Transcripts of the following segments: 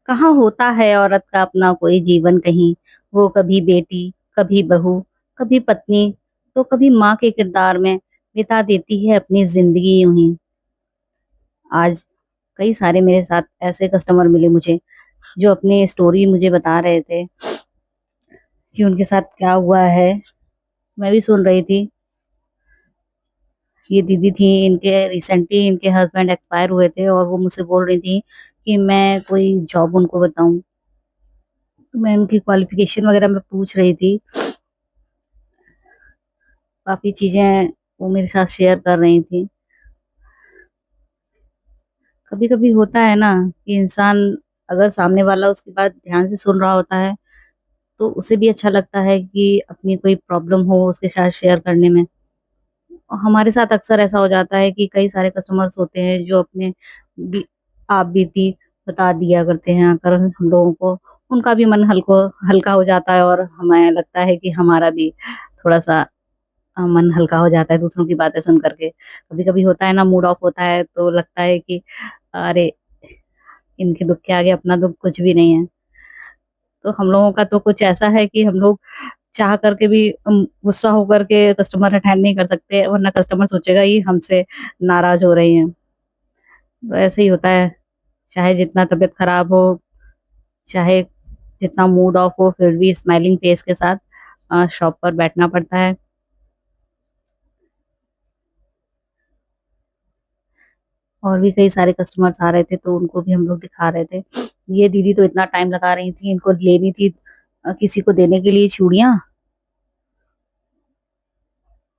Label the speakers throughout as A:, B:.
A: कहाँ होता है औरत का अपना कोई जीवन कहीं। वो कभी बेटी, कभी बहू, कभी पत्नी, तो कभी माँ के किरदार में बिता देती है अपनी जिंदगी यूं ही। आज कई सारे मेरे साथ ऐसे कस्टमर मिले मुझे जो अपनी स्टोरी मुझे बता रहे थे कि उनके साथ क्या हुआ है। मैं भी सुन रही थी। ये दीदी थी, इनके रिसेंटली इनके हस्बैंड एक्सपायर हुए थे और वो मुझसे बोल रही थी कि मैं कोई जॉब उनको बताऊं। तो मैं उनकी क्वालिफिकेशन वगैरह मैं पूछ रही थी। काफ़ी चीज़ें वो मेरे साथ शेयर कर रही थी। कभी-कभी होता है ना कि इंसान अगर सामने वाला उसकी बात ध्यान से सुन रहा होता है, तो उसे भी अच्छा लगता है कि अपनी कोई प्रॉब्लम हो उसके साथ शेयर करने में। और हमारे साथ अक्सर ऐसा हो जाता है कि कई सारे कस्टमर्स होते हैं जो अपने बी आप बीती बता दिया करते हैं आकर हम लोगों को। उनका भी मन हल्का हो जाता है और हमें लगता है कि हमारा भी थोड़ा-सा मन हल्का हो जाता है दूसरों की बातें सुन कर के। कभी-कभी होता है ना, मूड ऑफ होता है तो लगता है कि अरे! इनके दुःख के आगे अपना दुःख कुछ भी नहीं है। तो हम लोगों का तो कुछ ऐसा है कि हम लोग चाह करके भी गुस्सा होकर के कस्टमर अटेंड नहीं कर सकते, वरना कस्टमर सोचेगा ये हमसे नाराज़ हो रही हैं। तो ऐसे ही होता है, चाहे जितना तबीयत खराब हो, चाहे जितना मूड ऑफ हो, फिर भी स्माइलिंग फेस के साथ शॉप पर बैठना पड़ता है। और भी कई सारे कस्टमर्स आ रहे थे तो उनको भी हम लोग दिखा रहे थे। ये दीदी तो इतना टाइम लगा रही थी, इनको लेनी थी किसी को देने के लिए चूड़ियाँ,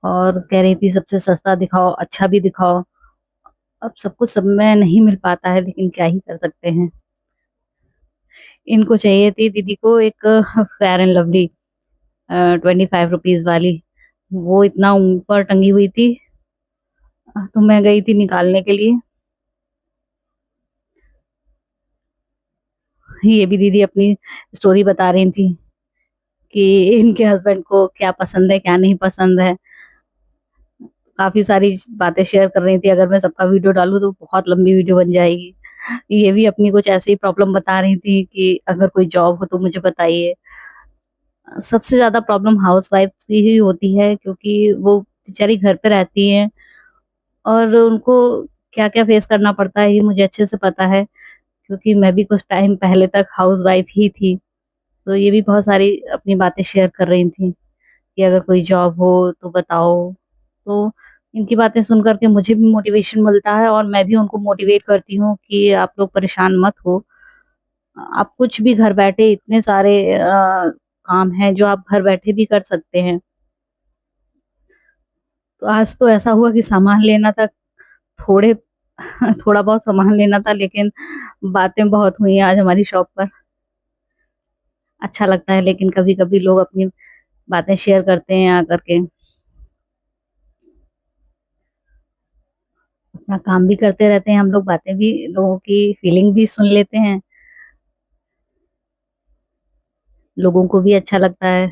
A: और कह रही थी सबसे सस्ता दिखाओ, अच्छा भी दिखाओ। अब सब कुछ सब में नहीं मिल पाता है, लेकिन क्या ही कर सकते हैं। इनको चाहिए थी दीदी को एक फेयर एंड लवली 25 रुपीज़ वाली। वो इतना ऊपर टंगी हुई थी। तो मैं गई थी निकालने के लिए। ये भी दीदी अपनी स्टोरी बता रही थी कि इनके हस्बैंड को क्या पसंद है, क्या नहीं पसंद है। काफ़ी सारी बातें शेयर कर रही थी। अगर मैं सबका वीडियो डालूँ तो बहुत लंबी वीडियो बन जाएगी। ये भी अपनी कुछ ऐसी ही प्रॉब्लम बता रही थी कि अगर कोई जॉब हो तो मुझे बताइए। सबसे ज़्यादा प्रॉब्लम हाउसवाइफ्स की ही होती है, क्योंकि वो बेचारी घर पे रहती हैं और उनको क्या-क्या फेस करना पड़ता है ये मुझे अच्छे से पता है, क्योंकि मैं भी कुछ टाइम पहले तक हाउसवाइफ ही थी। तो ये भी बहुत सारी अपनी बातें शेयर कर रही थी कि अगर कोई जॉब हो तो बताओ। तो इनकी बातें सुन कर के मुझे भी मोटिवेशन मिलता है और मैं भी उनको मोटिवेट करती हूँ कि आप लोग परेशान मत हो। आप कुछ भी घर बैठे इतने सारे काम हैं जो आप घर बैठे भी कर सकते हैं। तो आज तो ऐसा हुआ कि सामान लेना था, थोड़े थोड़ा बहुत सामान लेना था, लेकिन बातें बहुत हुई आज हमारी शॉप पर। अच्छा लगता है, लेकिन कभी-कभी लोग अपनी बातें शेयर करते हैं आकर के। अपना काम भी करते रहते हैं हम लोग, बातें भी, लोगों की फीलिंग भी सुन लेते हैं। लोगों को भी अच्छा लगता है।